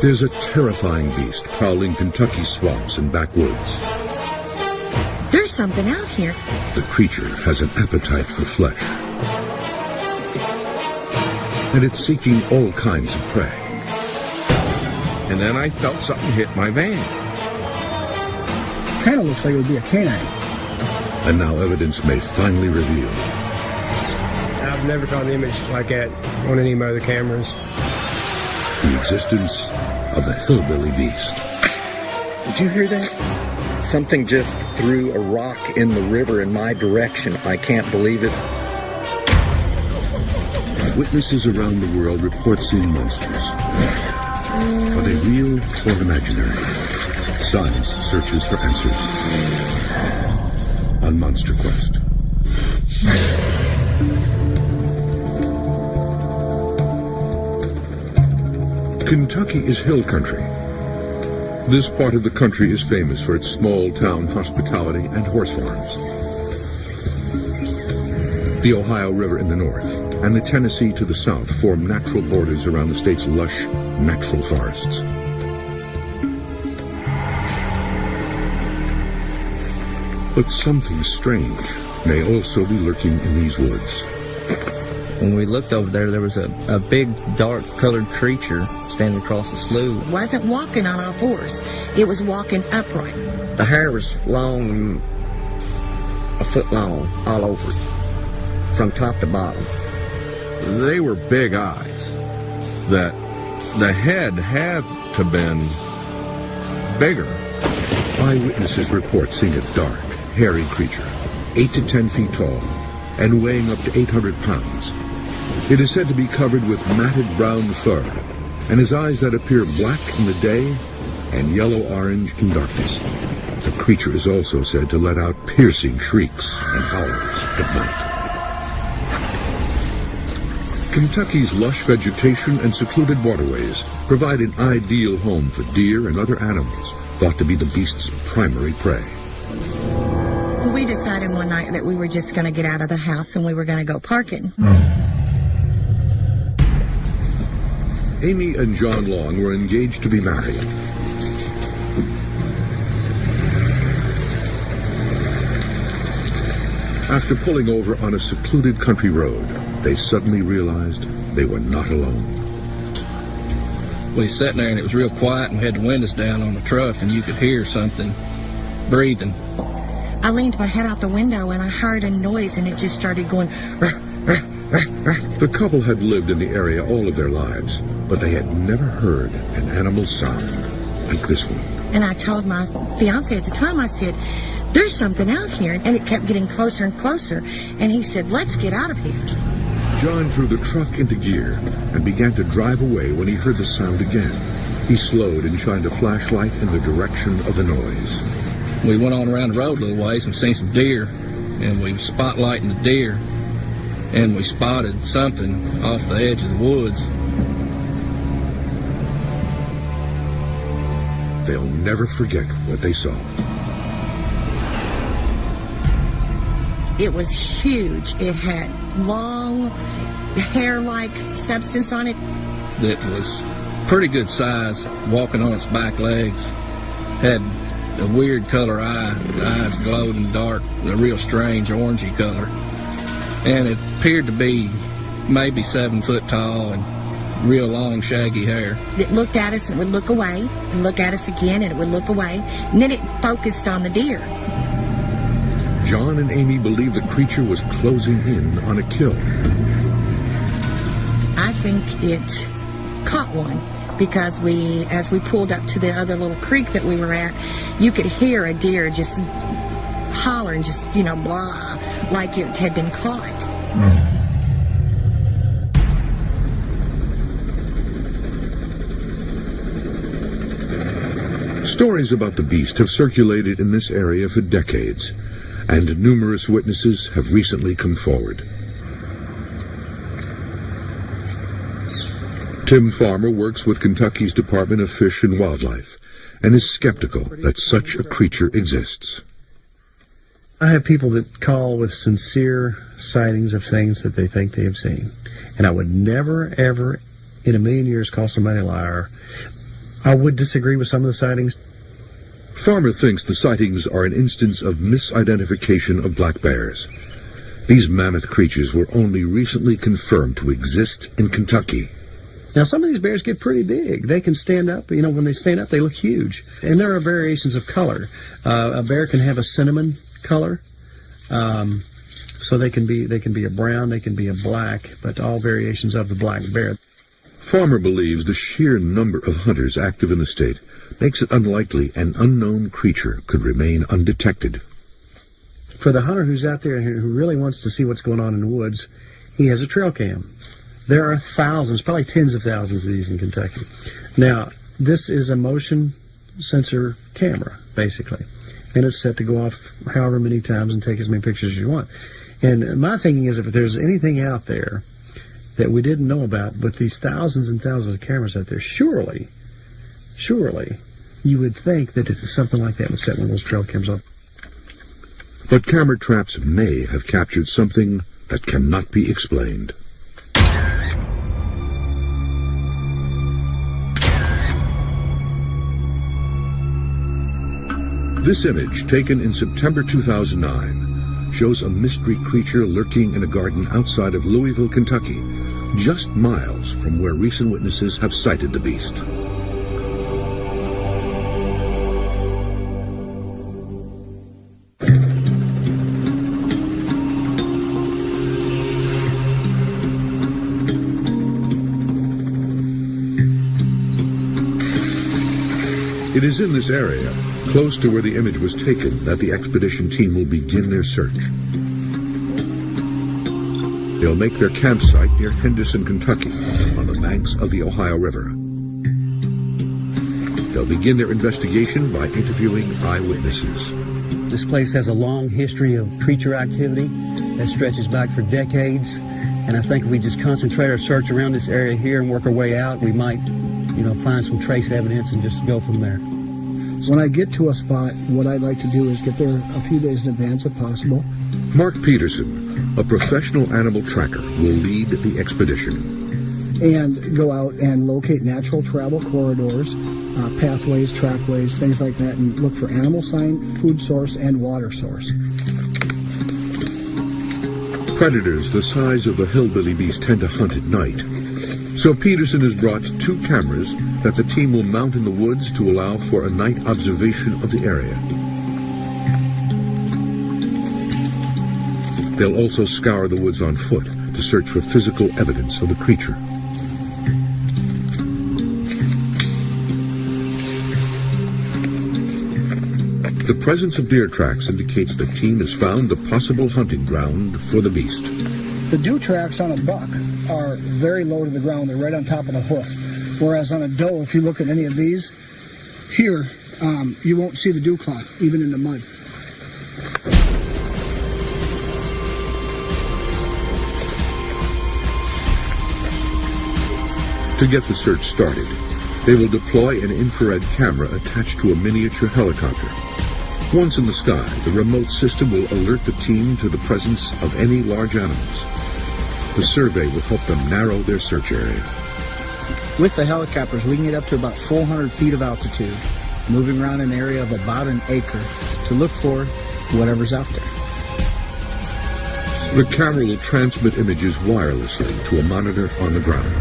There's a terrifying beast prowling Kentucky's swamps and backwoods. There's something out here. The creature has an appetite for flesh, and it's seeking all kinds of prey. And then I felt something hit my van. Kind of looks like it would be a canine. And now evidence may finally reveal I've never caught an image like that on any of my other cameras. the existence of the hillbilly beast. Did you hear that? Something just threw a rock in the river in my direction. I can't believe it. Witnesses around the world report seeing monsters. Are they real or imaginary? Science searches for answers on Monster Quest. Kentucky is hill country. This part of the country is famous for its small town hospitality and horse farms. The Ohio River in the north and the Tennessee to the south form natural borders around the state's lush, natural forests. But something strange may also be lurking in these woods. When we looked over there, there was a big, dark-colored creature standing across the slough. It wasn't walking on all fours. It was walking upright. The hair was long, a foot long, all over it, from top to bottom. They were big eyes. That the head had to been bigger. Eyewitnesses report seeing a dark, hairy creature, 8 to 10 feet tall, and weighing up to 800 pounds. It is said to be covered with matted brown fur, and his eyes that appear black in the day and yellow-orange in darkness. The creature is also said to let out piercing shrieks and howls at night. Kentucky's lush vegetation and secluded waterways provide an ideal home for deer and other animals thought to be the beast's primary prey. We decided one night that we were just going to get out of the house and we were going to go parking. Amy and John Long were engaged to be married. After pulling over on a secluded country road, they suddenly realized they were not alone. We was sitting there and it was real quiet and we had the windows down on the truck and you could hear something breathing. I leaned my head out the window and I heard a noise and it just started going. The couple had lived in the area all of their lives, but they had never heard an animal sound like this one. And I told my fiance at the time, I said, there's something out here. And it kept getting closer and closer. And he said, let's get out of here. John threw the truck into gear and began to drive away when he heard the sound again. He slowed and shined a flashlight in the direction of the noise. We went on around the road a little ways and seen some deer, and we was spotlighting the deer, and we spotted something off the edge of the woods. They'll never forget what they saw. It was huge. It had long, hair-like substance on it. That was pretty good size, walking on its back legs. Had a weird color eye. The eyes glowed in the dark, a real strange orangey color. And it appeared to be maybe 7 foot tall and real long, shaggy hair. It looked at us and would look away, and look at us again, and it would look away. And then it focused on the deer. John and Amy believe the creature was closing in on a kill. I think it caught one because as we pulled up to the other little creek that we were at, you could hear a deer just hollering, just, blah, like it had been caught. Stories about the beast have circulated in this area for decades, and numerous witnesses have recently come forward. Tim Farmer works with Kentucky's Department of Fish and Wildlife and is skeptical that such a creature exists. I have people that call with sincere sightings of things that they think they have seen. And I would never, ever in a million years call somebody a liar. I would disagree with some of the sightings. Farmer thinks the sightings are an instance of misidentification of black bears. These mammoth creatures were only recently confirmed to exist in Kentucky. Now, some of these bears get pretty big. They can stand up. You know, when they stand up, they look huge. And there are variations of color. A bear can have a cinnamon color. So they can be a brown, they can be a black, but all variations of the black bear. Farmer believes the sheer number of hunters active in the state makes it unlikely an unknown creature could remain undetected. For the hunter who's out there who really wants to see what's going on in the woods, he has a trail cam. There are thousands, probably tens of thousands of these in Kentucky. Now, this is a motion sensor camera, basically, and it's set to go off however many times and take as many pictures as you want. And my thinking is, if there's anything out there that we didn't know about, with these thousands and thousands of cameras out there, surely, you would think that something like that would set one of those trail cams up. But camera traps may have captured something that cannot be explained. This image, taken in September 2009, shows a mystery creature lurking in a garden outside of Louisville, Kentucky, just miles from where recent witnesses have sighted the beast. It is in this area, close to where the image was taken, that the expedition team will begin their search. They'll make their campsite near Henderson, Kentucky, on the banks of the Ohio River. They'll begin their investigation by interviewing eyewitnesses. This place has a long history of creature activity that stretches back for decades, and I think if we just concentrate our search around this area here and work our way out, we might, find some trace evidence and just go from there. When I get to a spot, what I'd like to do is get there a few days in advance if possible. Mark Peterson, a professional animal tracker, will lead the expedition. And go out and locate natural travel corridors, pathways, trackways, things like that, and look for animal sign, food source, and water source. Predators the size of the hillbilly beast tend to hunt at night. So Peterson has brought 2 cameras that the team will mount in the woods to allow for a night observation of the area. They'll also scour the woods on foot to search for physical evidence of the creature. The presence of deer tracks indicates the team has found the possible hunting ground for the beast. The dew tracks on a buck are very low to the ground. They're right on top of the hoof. Whereas on a doe, if you look at any of these, here, you won't see the dew clot, even in the mud. To get the search started, they will deploy an infrared camera attached to a miniature helicopter. Once in the sky, the remote system will alert the team to the presence of any large animals. The survey will help them narrow their search area. With the helicopters, we can get up to about 400 feet of altitude, moving around an area of about an acre to look for whatever's out there. The camera will transmit images wirelessly to a monitor on the ground.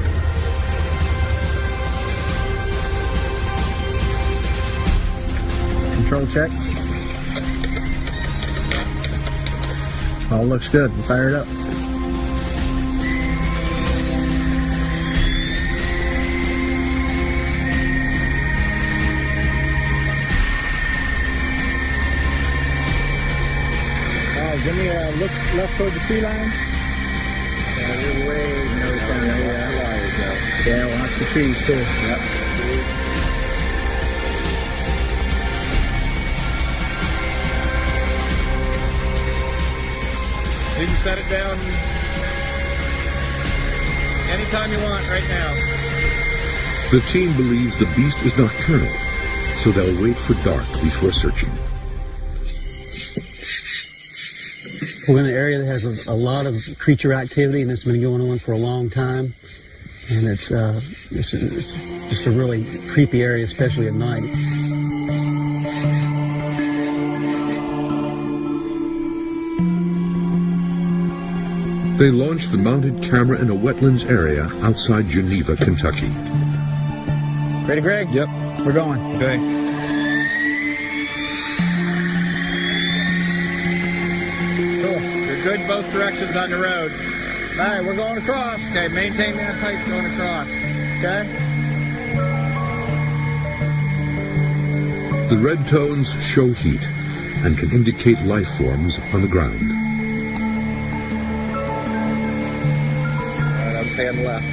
Control check. All looks good. Fire it up. Give me a look left toward the tree line. Yeah, you're way nose down there. Yeah, watch the trees too. Yep. You can set it down anytime you want right now. The team believes the beast is nocturnal, so they'll wait for dark before searching. We're in an area that has a lot of creature activity, and it's been going on for a long time. And it's just a really creepy area, especially at night. They launched the mounted camera in a wetlands area outside Geneva, Kentucky. Ready, Greg? Yep. We're going. Okay. Cool. You're good both directions on the road. All right, we're going across. Okay, maintain that height going across. Okay? The red tones show heat and can indicate life forms on the ground. All right, I'm staying left.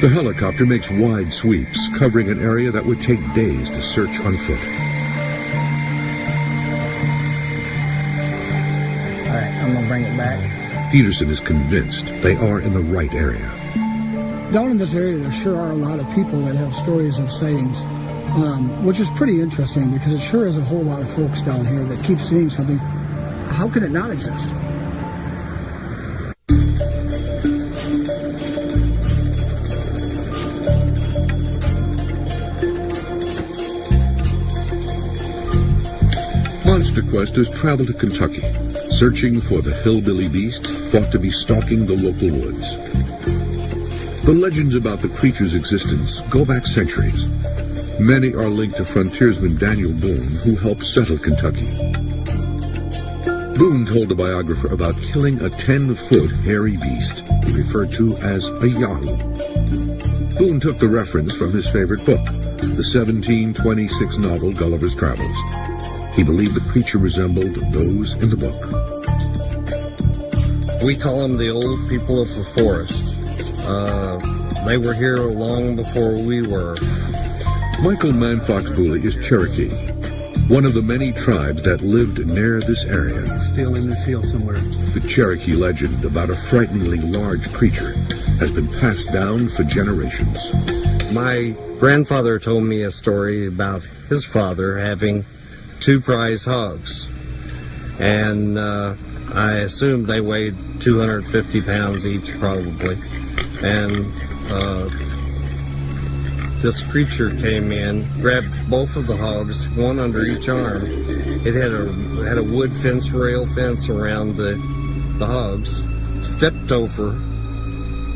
The helicopter makes wide sweeps, covering an area that would take days to search on foot. All right, I'm going to bring it back. Peterson is convinced they are in the right area. Down in this area, there sure are a lot of people that have stories of sightings, which is pretty interesting because it sure is a whole lot of folks down here that keep seeing something. How can it not exist? Monster Quest has traveled to Kentucky, searching for the hillbilly beast thought to be stalking the local woods. The legends about the creature's existence go back centuries. Many are linked to frontiersman Daniel Boone, who helped settle Kentucky. Boone told a biographer about killing a 10-foot hairy beast he referred to as a Yahoo. Boone took the reference from his favorite book, the 1726 novel Gulliver's Travels. He believed the creature resembled those in the book. We call them the old people of the forest. They were here long before we were. Michael Manfox Booley is Cherokee, one of the many tribes that lived near this area. Still in this field somewhere. The Cherokee legend about a frighteningly large creature has been passed down for generations. My grandfather told me a story about his father having 2 prize hogs, and I assumed they weighed 250 pounds each, probably. And this creature came in, grabbed both of the hogs, one under each arm. It had a wood fence, rail fence around the hogs, stepped over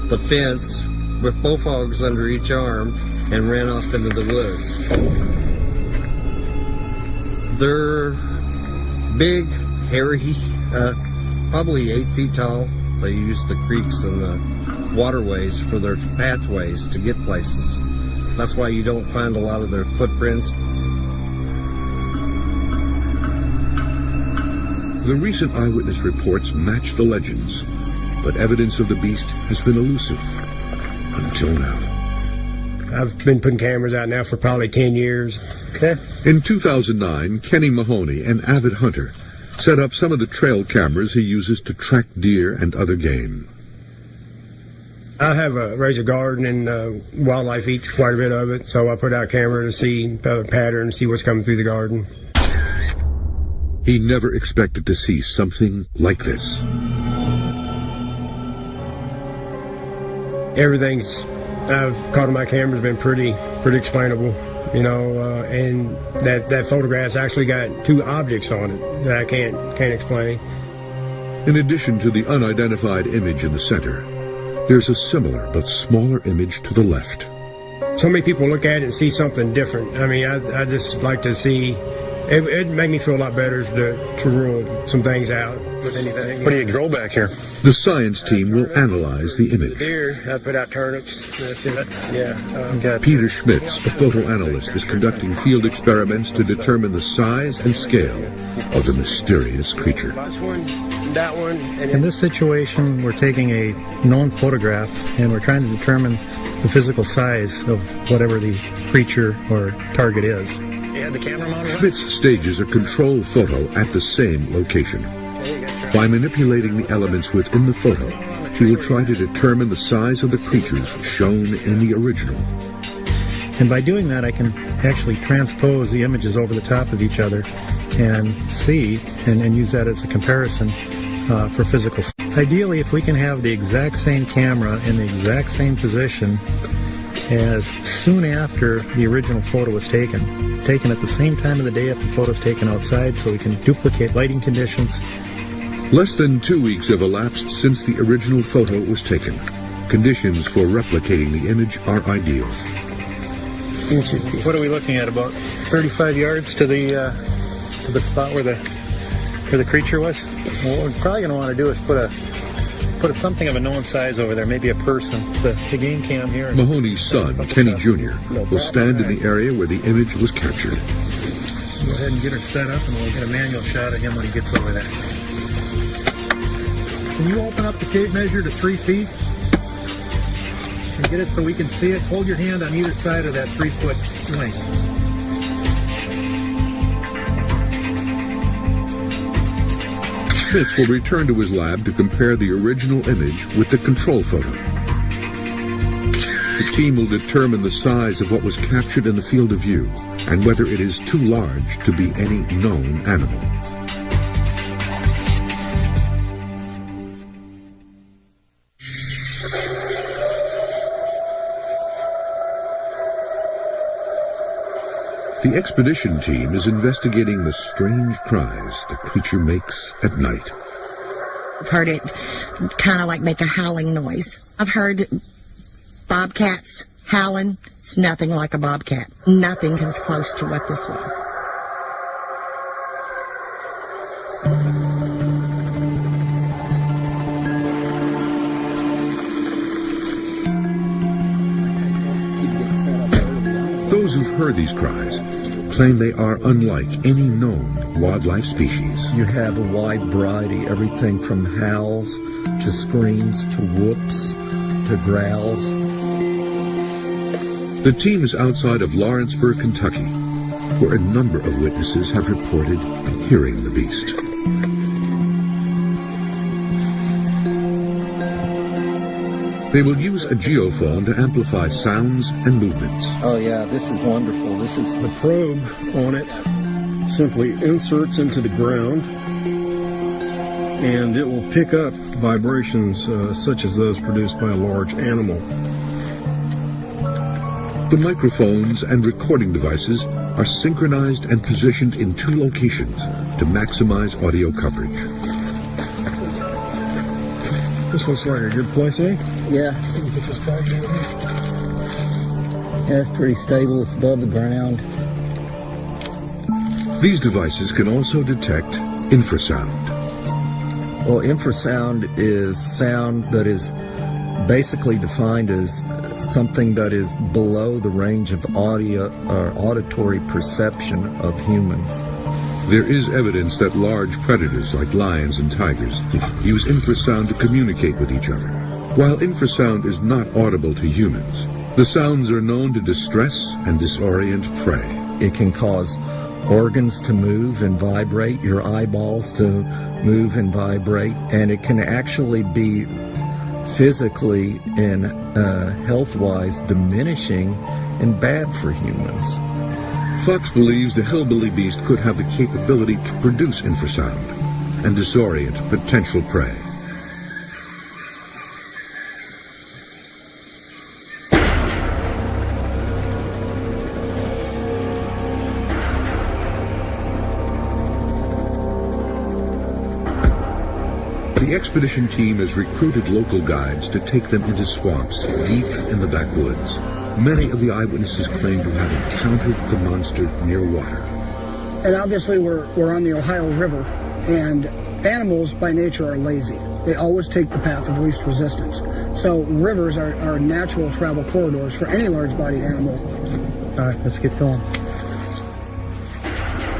the fence with both hogs under each arm, and ran off into the woods. They're big, hairy, probably 8 feet tall. They use the creeks and the waterways for their pathways to get places. That's why you don't find a lot of their footprints. The recent eyewitness reports match the legends, but evidence of the beast has been elusive until now. I've been putting cameras out now for probably 10 years. Okay. In 2009, Kenny Mahoney, an avid hunter, set up some of the trail cameras he uses to track deer and other game. I have a raise a garden, and wildlife eats quite a bit of it, so I put out a camera to see the pattern, see what's coming through the garden. He never expected to see something like this. Everything's I've caught on my camera has been pretty explainable, you know, and that photograph's actually got 2 objects on it that I can't explain. In addition to the unidentified image in the center, there's a similar but smaller image to the left. So many people look at it and see something different. I mean, I just like to see. It made me feel a lot better to rule some things out with anything. What do you grow back here? The science team will analyze the image. Deer, I put out turnips. That's it. Yeah. Peter Schmitz, a photo analyst, is conducting field experiments to determine the size and scale of the mysterious creature. That one. In this situation, we're taking a known photograph and we're trying to determine the physical size of whatever the creature or target is. The camera model. Schmitz stages a control photo at the same location. By manipulating the elements within the photo, he will try to determine the size of the creatures shown in the original. And by doing that, I can actually transpose the images over the top of each other and see and use that as a comparison for physical. Ideally, if we can have the exact same camera in the exact same position as soon after the original photo was taken at the same time of the day if the photo is taken outside, so we can duplicate lighting conditions. Less than 2 weeks have elapsed since the original photo was taken. Conditions for replicating the image are ideal. What are we looking at? About 35 yards to the spot where the creature was. What we're probably going to want to do is put something of a known size over there, maybe a person. The game cam here. Mahoney's son, Kenny Jr., will stand in the area where the image was captured. Go ahead and get her set up, and we'll get a manual shot of him when he gets over there. Can you open up the tape measure to 3 feet? And get it so we can see it? Hold your hand on either side of that 3-foot length. Schmitz will return to his lab to compare the original image with the control photo. The team will determine the size of what was captured in the field of view and whether it is too large to be any known animal. The expedition team is investigating the strange cries the creature makes at night. I've heard it kind of like make a howling noise. I've heard bobcats howling. It's nothing like a bobcat. Nothing comes close to what this was. Those who've heard these cries claim they are unlike any known wildlife species. You have a wide variety, everything from howls to screams to whoops to growls. The team is outside of Lawrenceburg, Kentucky, where a number of witnesses have reported hearing the beast. They will use a geophone to amplify sounds and movements. Oh yeah, this is wonderful. This is the probe on it simply inserts into the ground, and it will pick up vibrations such as those produced by a large animal. The microphones and recording devices are synchronized and positioned in 2 locations to maximize audio coverage. This looks like a good place, eh? Yeah. Yeah, it's pretty stable. It's above the ground. These devices can also detect infrasound. Well, infrasound is sound that is basically defined as something that is below the range of audio or auditory perception of humans. There is evidence that large predators like lions and tigers use infrasound to communicate with each other. While infrasound is not audible to humans, the sounds are known to distress and disorient prey. It can cause organs to move and vibrate, your eyeballs to move and vibrate, and it can actually be physically and health-wise diminishing and bad for humans. Fox believes the hillbilly beast could have the capability to produce infrasound and disorient potential prey. The expedition team has recruited local guides to take them into swamps deep in the backwoods. Many of the eyewitnesses claim to have encountered the monster near water. And obviously we're on the Ohio River, and animals by nature are lazy. They always take the path of least resistance. So rivers are natural travel corridors for any large-bodied animal. All right, let's get going.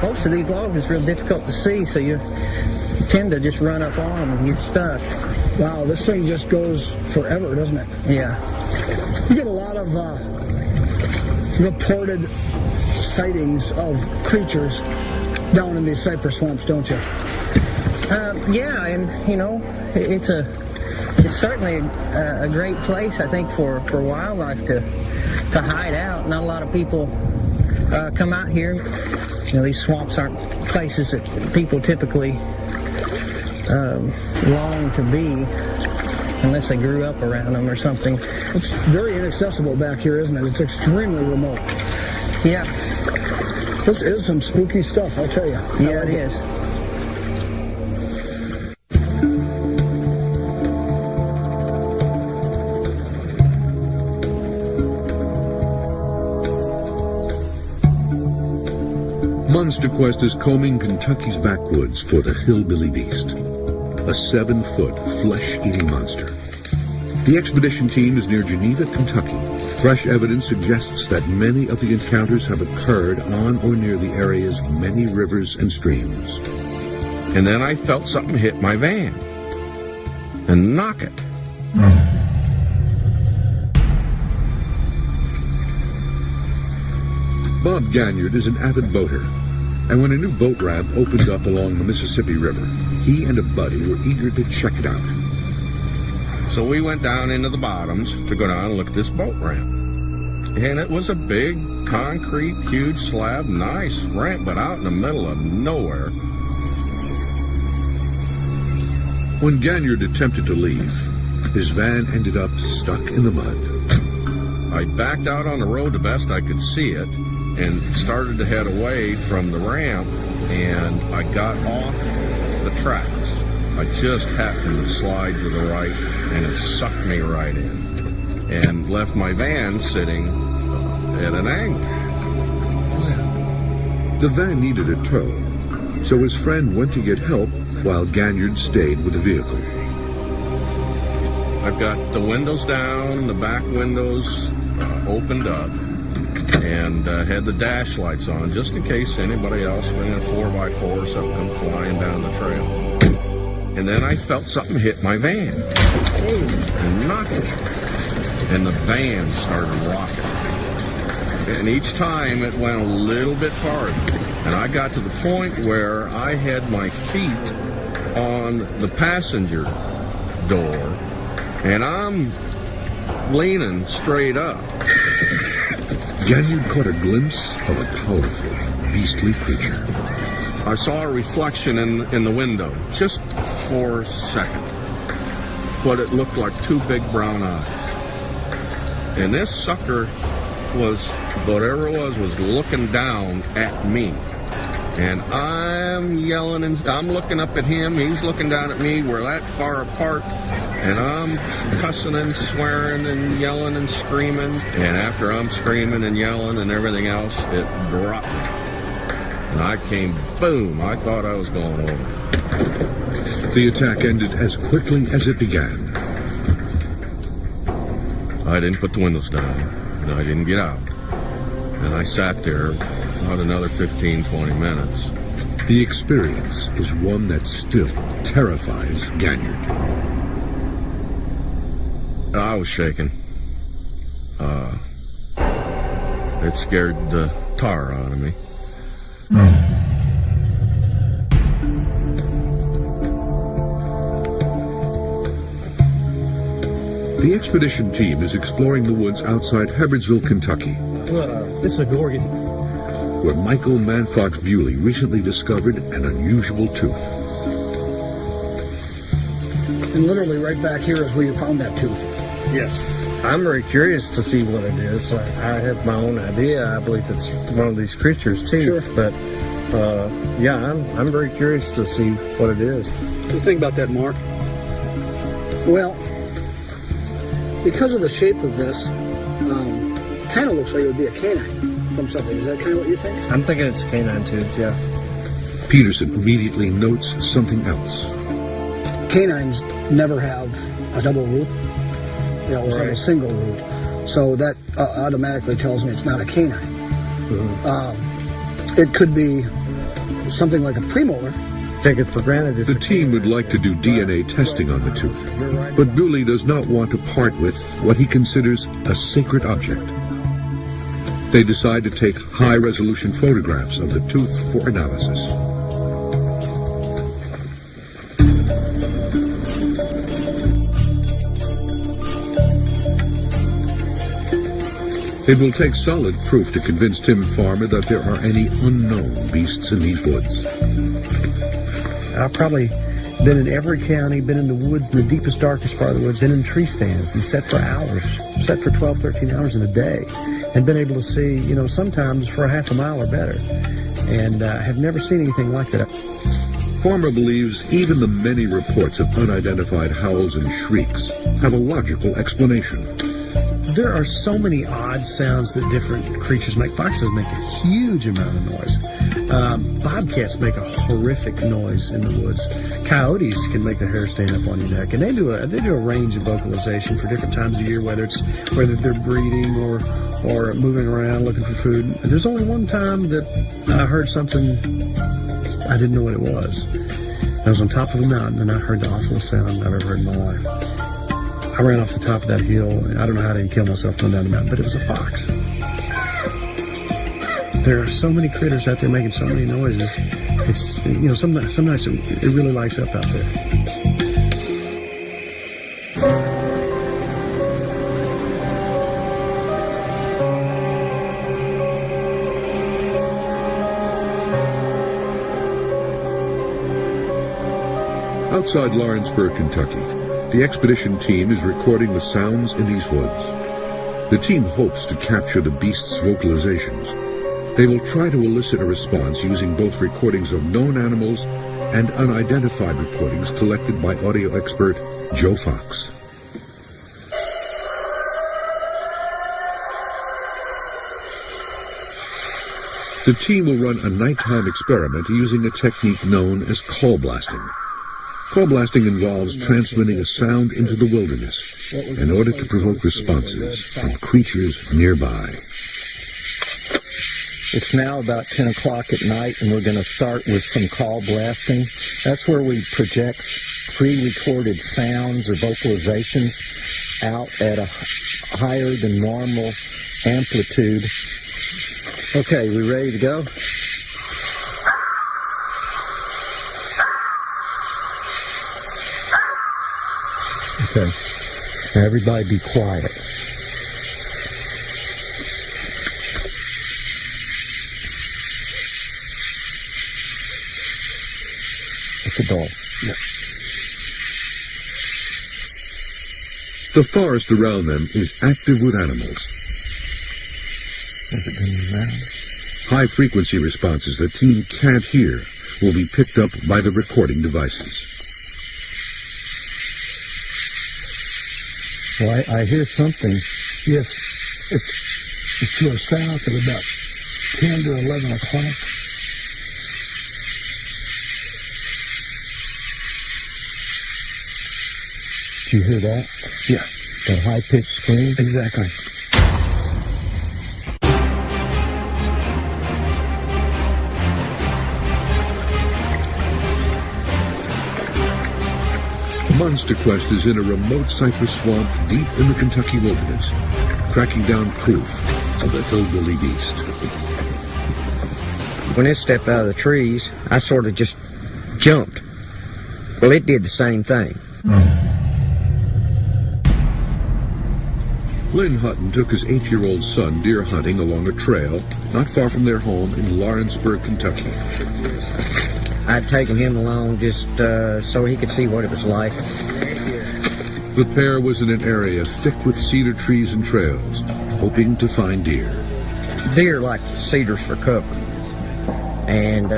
Most of these logs is real difficult to see, so you tend to just run up on them and get stuck. Wow, this thing just goes forever, doesn't it? Yeah. You get a lot of reported sightings of creatures down in these cypress swamps, don't you? Yeah, and you know, it's certainly a great place, I think, for wildlife to hide out. Not a lot of people come out here. You know, these swamps aren't places that people typically long to be unless they grew up around them or something. It's very inaccessible back here, isn't it? It's extremely remote. Yeah. This is some spooky stuff, I'll tell you. Yeah, it is. Monster Quest is combing Kentucky's backwoods for the hillbilly beast, a 7-foot flesh-eating monster. The expedition team is near Geneva, Kentucky. Fresh evidence suggests that many of the encounters have occurred on or near the area's many rivers and streams. And then I felt something hit my van and knock it. Bob Ganyard is an avid boater, and when a new boat ramp opened up along the Mississippi River, he and a buddy were eager to check it out. So we went down into the bottoms to go down and look at this boat ramp. And it was a big, concrete, huge slab, nice ramp, but out in the middle of nowhere. When Ganyard attempted to leave, his van ended up stuck in the mud. I backed out on the road the best I could see it and started to head away from the ramp, and I got off the tracks. I just happened to slide to the right, and it sucked me right in and left my van sitting at an angle. The van needed a tow, so his friend went to get help while Ganyard stayed with the vehicle. I've got the windows down, the back windows opened up, and had the dash lights on just in case anybody else in a 4x4 or something come flying down the trail. And then I felt something hit my van and knock it, and the van started rocking. And each time it went a little bit farther, and I got to the point where I had my feet on the passenger door, and I'm leaning straight up. Ganyard caught a glimpse of a powerful, beastly creature. I saw a reflection in the window, just for a second, but it looked like two big brown eyes. And this sucker was, whatever it was looking down at me. And I'm yelling, and I'm looking up at him, he's looking down at me, we're that far apart, and I'm cussing and swearing and yelling and screaming. And after I'm screaming and yelling and everything else, it dropped me. And I came, boom, I thought I was going over. The attack ended as quickly as it began. I didn't put the windows down, and I didn't get out. And I sat there about another 15, 20 minutes. The experience is one that still terrifies Ganyard. I was shaking. It scared the tar out of me. The expedition team is exploring the woods outside Hebbardsville, Kentucky, This is a gorgon. where Michael Manfox Bewley recently discovered an unusual tooth. And literally right back here is where you found that tooth. Yes. I'm very curious to see what it is. I have my own idea. I believe it's one of these creatures too. Sure. But yeah, I'm very curious to see what it is. What do you think about that, Mark? Well, because of the shape of this, kind of looks like it would be a canine from something. Is that kind of what you think? I'm thinking it's a canine tooth, yeah. Peterson immediately notes something else. Canines never have a double root. They always have a single root. So that automatically tells me it's not a canine. Mm-hmm. It could be something like a premolar. Take it for granted. The team would like to do DNA testing on the tooth, but Bewley does not want to part with what he considers a sacred object. They decide to take high-resolution photographs of the tooth for analysis. It will take solid proof to convince Tim Farmer that there are any unknown beasts in these woods. I'll probably Been in every county, been in the woods, in the deepest, darkest part of the woods, been in tree stands and sat for hours, sat for 12, 13 hours in a day, and been able to see, sometimes for a half a mile or better. And have never seen anything like that. Farmer believes even the many reports of unidentified howls and shrieks have a logical explanation. There are so many odd sounds that different creatures make. Foxes make a huge amount of noise. Bobcats make a horrific noise in the woods. Coyotes can make the hair stand up on your neck, and they do a range of vocalization for different times of year, whether they're breeding or moving around looking for food. There's only one time that I heard something I didn't know what it was. I was on top of a mountain and I heard the awfulest sound I've ever heard in my life. I ran off the top of that hill. I don't know how I didn't kill myself going down the mountain, but it was a fox. There are so many critters out there making so many noises. It's, some nights it really lights up out there. Outside Lawrenceburg, Kentucky, the expedition team is recording the sounds in these woods. The team hopes to capture the beast's vocalizations. They will try to elicit a response using both recordings of known animals and unidentified recordings collected by audio expert Joe Fox. The team will run a nighttime experiment using a technique known as call blasting. Call blasting involves transmitting a sound into the wilderness in order to provoke responses from creatures nearby. It's now about 10 o'clock at night, and we're going to start with some call blasting. That's where we project pre-recorded sounds or vocalizations out at a higher than normal amplitude. Okay, we ready to go? Okay. Now everybody be quiet. It's a dog. Yeah. The forest around them is active with animals. Has it been around? High-frequency responses the team can't hear will be picked up by the recording devices. Well, I hear something. Yes, it's to our south at about 10 to 11 o'clock. Did you hear that? Yeah. That high-pitched scream? Exactly. Monster Quest is in a remote cypress swamp deep in the Kentucky wilderness, tracking down proof of the hillbilly beast. When it stepped out of the trees, I sort of just jumped. Well, it did the same thing. Lynn Hutton took his 8-year-old son deer hunting along a trail not far from their home in Lawrenceburg, Kentucky. I'd taken him along just so he could see what it was like. The pair was in an area thick with cedar trees and trails, hoping to find deer. Deer like cedars for cover, and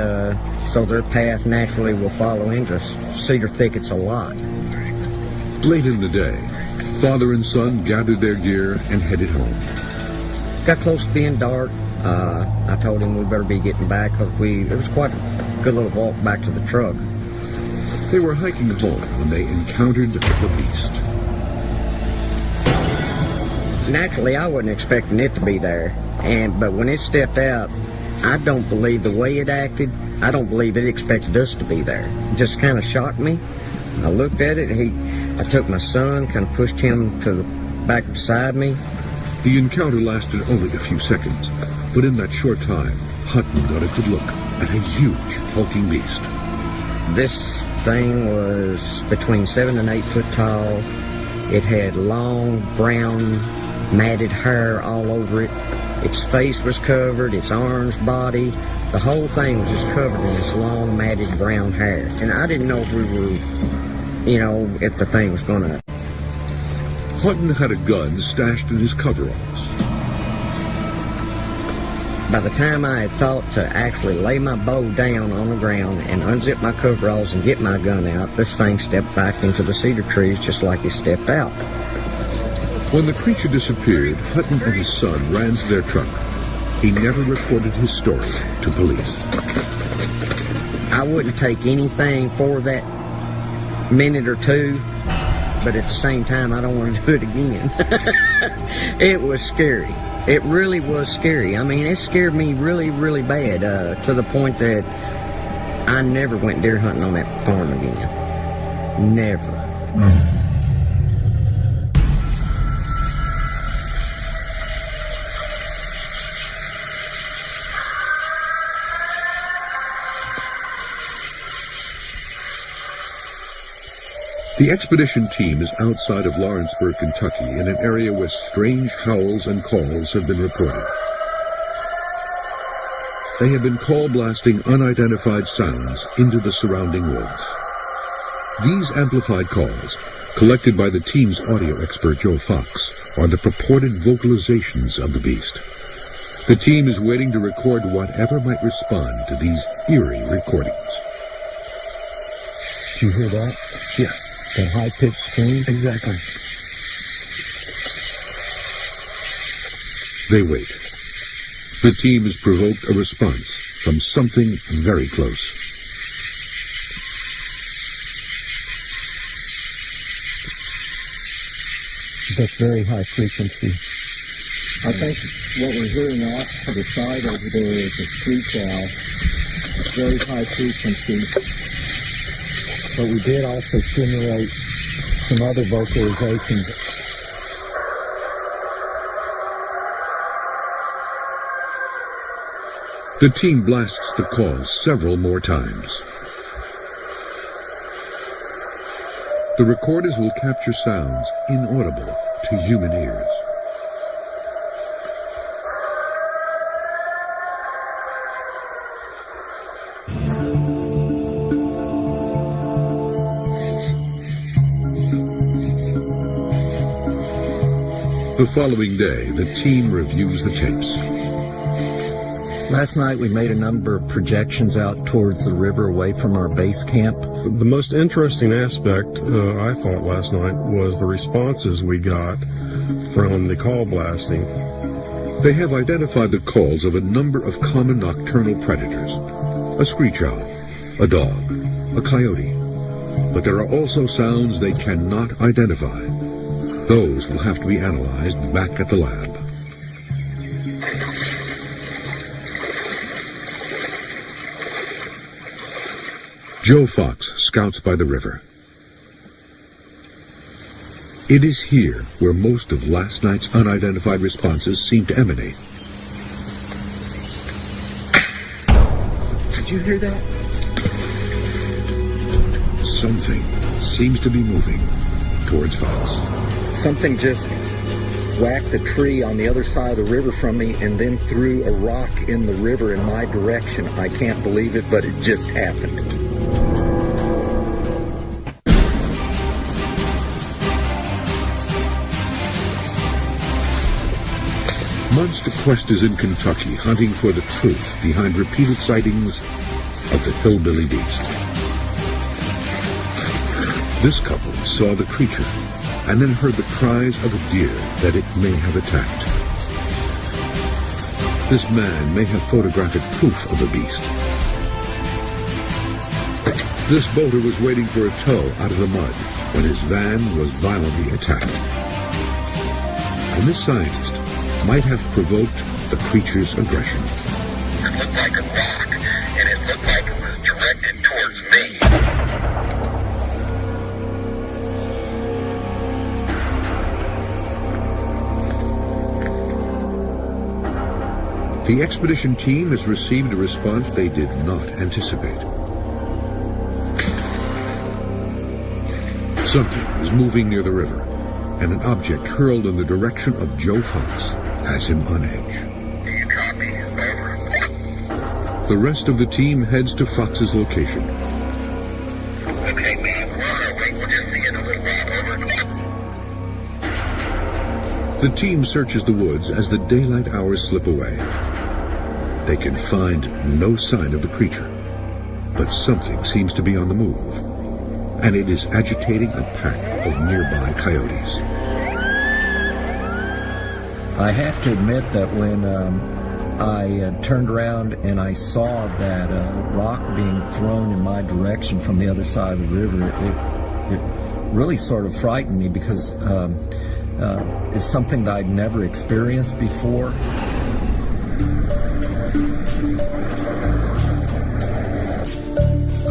so their path naturally will follow into cedar thickets a lot. Late in the day, father and son gathered their gear and headed home. Got close to being dark. I told him we better be getting back because it was quite a good little walk back to the truck. They were hiking home when they encountered the beast. Naturally, I wasn't expecting it to be there, but when it stepped out, I don't believe the way it acted. I don't believe it expected us to be there. It just kind of shocked me. I looked at it. I took my son, kind of pushed him to the back beside me. The encounter lasted only a few seconds, but in that short time, Hutton got a good look at a huge, hulking beast. This thing was between 7 and 8 foot tall. It had long, brown, matted hair all over it. Its face was covered, its arms, body, the whole thing was just covered in this long, matted brown hair. And I didn't know if we were, you know, if the thing was gonna... Hutton had a gun stashed in his coveralls. By the time I had thought to actually lay my bow down on the ground and unzip my coveralls and get my gun out, this thing stepped back into the cedar trees just like it stepped out. When the creature disappeared, Hutton and his son ran to their truck. He never reported his story to police. I wouldn't take anything for that minute or two, but at the same time, I don't want to do it again. It was scary. It really was scary. I mean, it scared me really, really bad, to the point that I never went deer hunting on that farm again. Never. The expedition team is outside of Lawrenceburg, Kentucky, in an area where strange howls and calls have been reported. They have been call blasting unidentified sounds into the surrounding woods. These amplified calls, collected by the team's audio expert Joe Fox, are the purported vocalizations of the beast. The team is waiting to record whatever might respond to these eerie recordings. Did you hear that? Yes. That high-pitched scream? Exactly. They wait. The team has provoked a response from something very close. That's very high frequency. I think what we're hearing off to the side over there is a screech owl. It's very high frequency. But we did also simulate some other vocalizations. The team blasts the calls several more times. The recorders will capture sounds inaudible to human ears. The following day, the team reviews the tapes. Last night we made a number of projections out towards the river away from our base camp. The most interesting aspect, I thought, last night was the responses we got from the call blasting. They have identified the calls of a number of common nocturnal predators. A screech owl, a dog, a coyote. But there are also sounds they cannot identify. Those will have to be analyzed back at the lab. Joe Fox scouts by the river. It is here where most of last night's unidentified responses seem to emanate. Did you hear that? Something seems to be moving towards Fox. Something just whacked a tree on the other side of the river from me and then threw a rock in the river in my direction. I can't believe it, but it just happened. Monster Quest is in Kentucky, hunting for the truth behind repeated sightings of the hillbilly beast. This couple saw the creature and then heard the cries of a deer that it may have attacked. This man may have photographic proof of the beast. This boater was waiting for a tow out of the mud when his van was violently attacked. And this scientist might have provoked the creature's aggression. It looked like a rock, and it looked like it was directed towards me. The expedition team has received a response they did not anticipate. Something is moving near the river, and an object hurled in the direction of Joe Fox has him on edge. The rest of the team heads to Fox's location. Okay, man, we're on our way. We'll just see you in a little while. Over. The team searches the woods as the daylight hours slip away. They can find no sign of the creature, but something seems to be on the move, and it is agitating a pack of nearby coyotes. I have to admit that when I turned around and I saw that rock being thrown in my direction from the other side of the river, it really sort of frightened me because it's something that I'd never experienced before.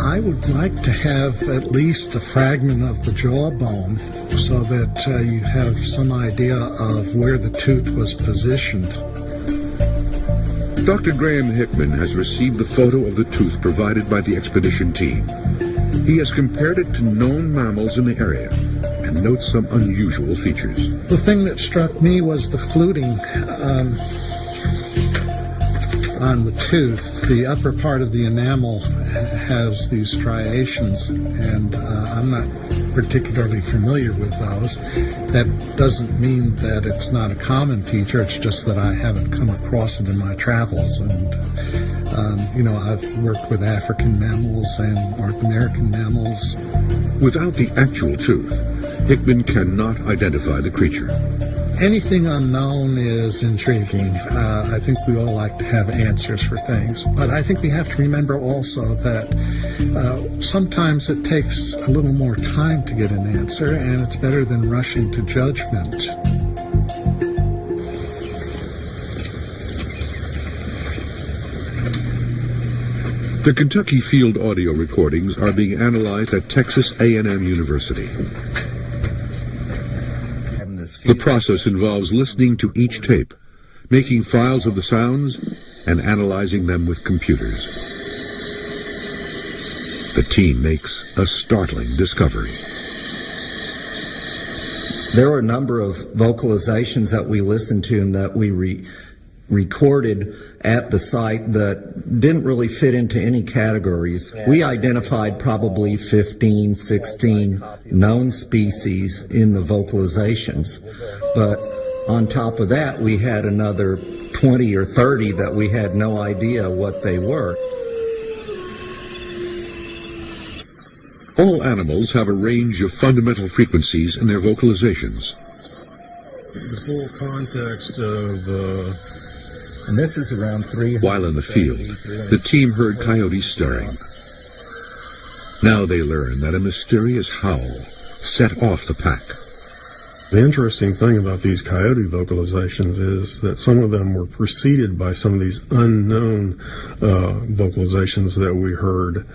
I would like to have at least a fragment of the jawbone so that you have some idea of where the tooth was positioned. Dr. Graham Hickman has received the photo of the tooth provided by the expedition team. He has compared it to known mammals in the area and notes some unusual features. The thing that struck me was the fluting on the tooth. The upper part of the enamel has these striations, and I'm not particularly familiar with those. That doesn't mean that it's not a common feature, it's just that I haven't come across it in my travels. And I've worked with African mammals and North American mammals. Without the actual tooth, Hickman cannot identify the creature. Anything unknown is intriguing. I think we all like to have answers for things. But I think we have to remember also that sometimes it takes a little more time to get an answer, and it's better than rushing to judgment. The Kentucky field audio recordings are being analyzed at Texas A&M University. The process involves listening to each tape, making files of the sounds, and analyzing them with computers. The team makes a startling discovery. There were a number of vocalizations that we listened to and that we recorded at the site that didn't really fit into any categories. We identified probably 15, 16 known species in the vocalizations. But on top of that, we had another 20 or 30 that we had no idea what they were. All animals have a range of fundamental frequencies in their vocalizations. The full context of and this is around 300. While in the field, the team heard coyotes stirring. Now they learn that a mysterious howl set off the pack. The interesting thing about these coyote vocalizations is that some of them were preceded by some of these unknown vocalizations that we heard,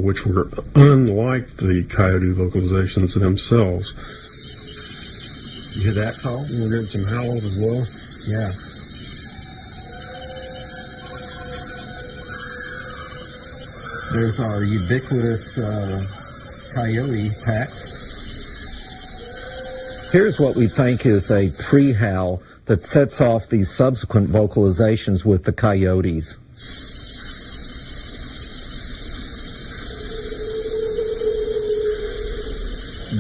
which were unlike the coyote vocalizations themselves. You hear that call? We're getting some howls as well. Yeah. There's our ubiquitous coyote pack. Here's what we think is a pre-howl that sets off these subsequent vocalizations with the coyotes.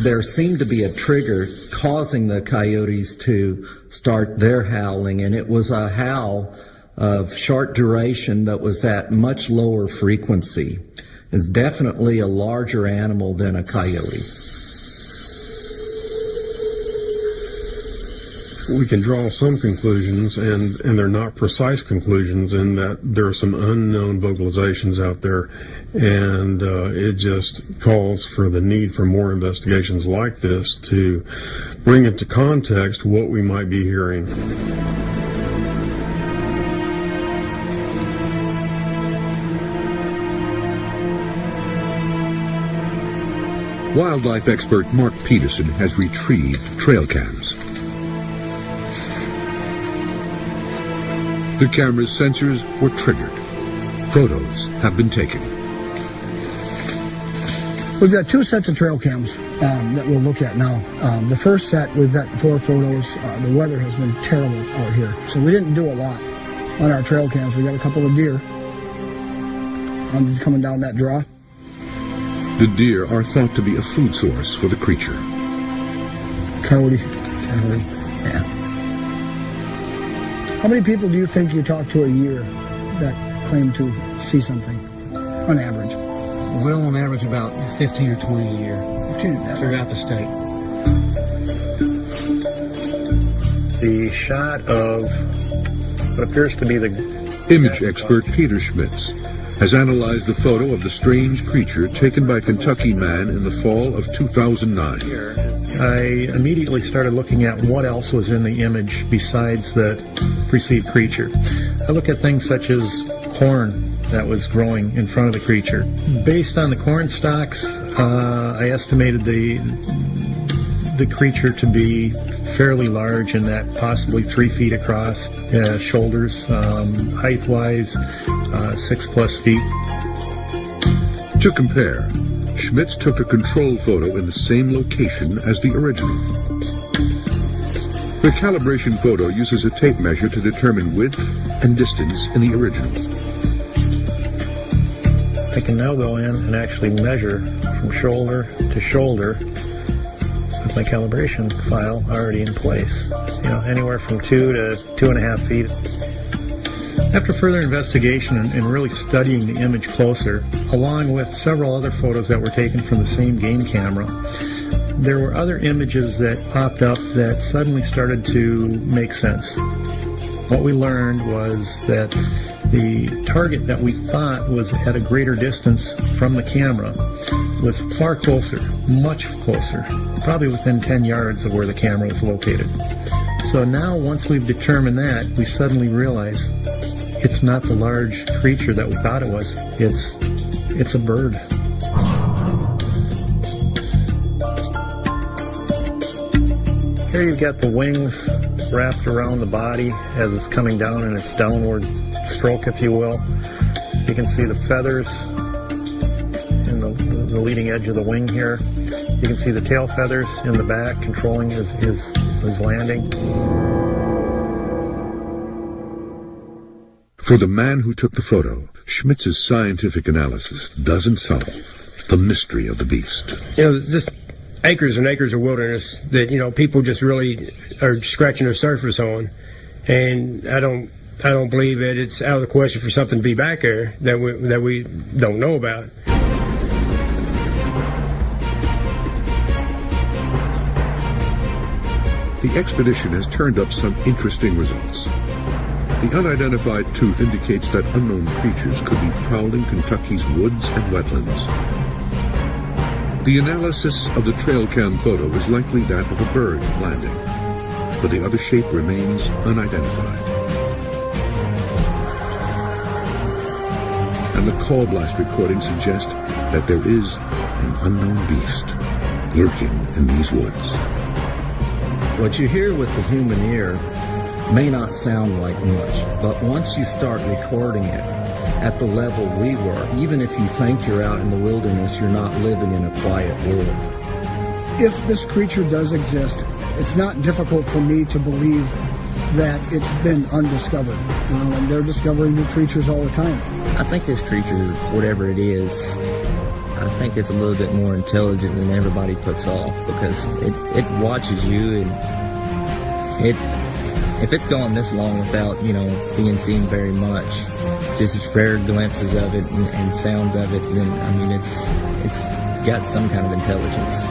There seemed to be a trigger causing the coyotes to start their howling, and it was a howl of short duration that was at much lower frequency. It's definitely a larger animal than a coyote. We can draw some conclusions, and they're not precise conclusions, in that there are some unknown vocalizations out there, and it just calls for the need for more investigations like this to bring into context what we might be hearing. Wildlife expert Mark Peterson has retrieved trail cams. The camera's sensors were triggered. Photos have been taken. We've got two sets of trail cams that we'll look at now. The first set, we've got 4 photos. The weather has been terrible out here, so we didn't do a lot on our trail cams. We got a couple of deer, I'm just coming down that draw. The deer are thought to be a food source for the creature. Coyote. Yeah. How many people do you think you talk to a year that claim to see something on average? Well, on average, about 15 or 20 a year throughout the state. The shot of what appears to be the Image expert Peter Schmitz has analyzed the photo of the strange creature taken by a Kentucky man in the fall of 2009. I immediately started looking at what else was in the image besides the perceived creature. I look at things such as corn that was growing in front of the creature. Based on the corn stalks, I estimated the creature to be fairly large, in that possibly 3 feet across, shoulders, height-wise, 6+ feet. To compare, Schmitz took a control photo in the same location as the original. The calibration photo uses a tape measure to determine width and distance in the original. I can now go in and actually measure from shoulder to shoulder with my calibration file already in place. Anywhere from 2 to 2.5 feet. After further investigation and really studying the image closer, along with several other photos that were taken from the same game camera, there were other images that popped up that suddenly started to make sense. What we learned was that the target that we thought was at a greater distance from the camera was far closer, much closer, probably within 10 yards of where the camera was located. So now, once we've determined that, we suddenly realize it's not the large creature that we thought it was. It's a bird. Here you've got the wings wrapped around the body as it's coming down in its downward stroke, if you will. You can see the feathers in the leading edge of the wing here. You can see the tail feathers in the back controlling his landing. For the man who took the photo, Schmitz's scientific analysis doesn't solve the mystery of the beast. Just acres and acres of wilderness that, people just really are scratching the surface on. And I don't believe that it's out of the question for something to be back there that we don't know about. The expedition has turned up some interesting results. The unidentified tooth indicates that unknown creatures could be prowling Kentucky's woods and wetlands. The analysis of the trail cam photo is likely that of a bird landing, but the other shape remains unidentified. And the call blast recording suggests that there is an unknown beast lurking in these woods. What you hear with the human ear may not sound like much, but once you start recording it at the level we were, even if you think you're out in the wilderness, you're not living in a quiet world. If this creature does exist, it's not difficult for me to believe that it's been undiscovered. And they're discovering new creatures all the time. I think this creature, whatever it is, I think it's a little bit more intelligent than everybody puts off, because it watches you, and if it's gone this long without, being seen very much, just rare glimpses of it and sounds of it, then, it's got some kind of intelligence.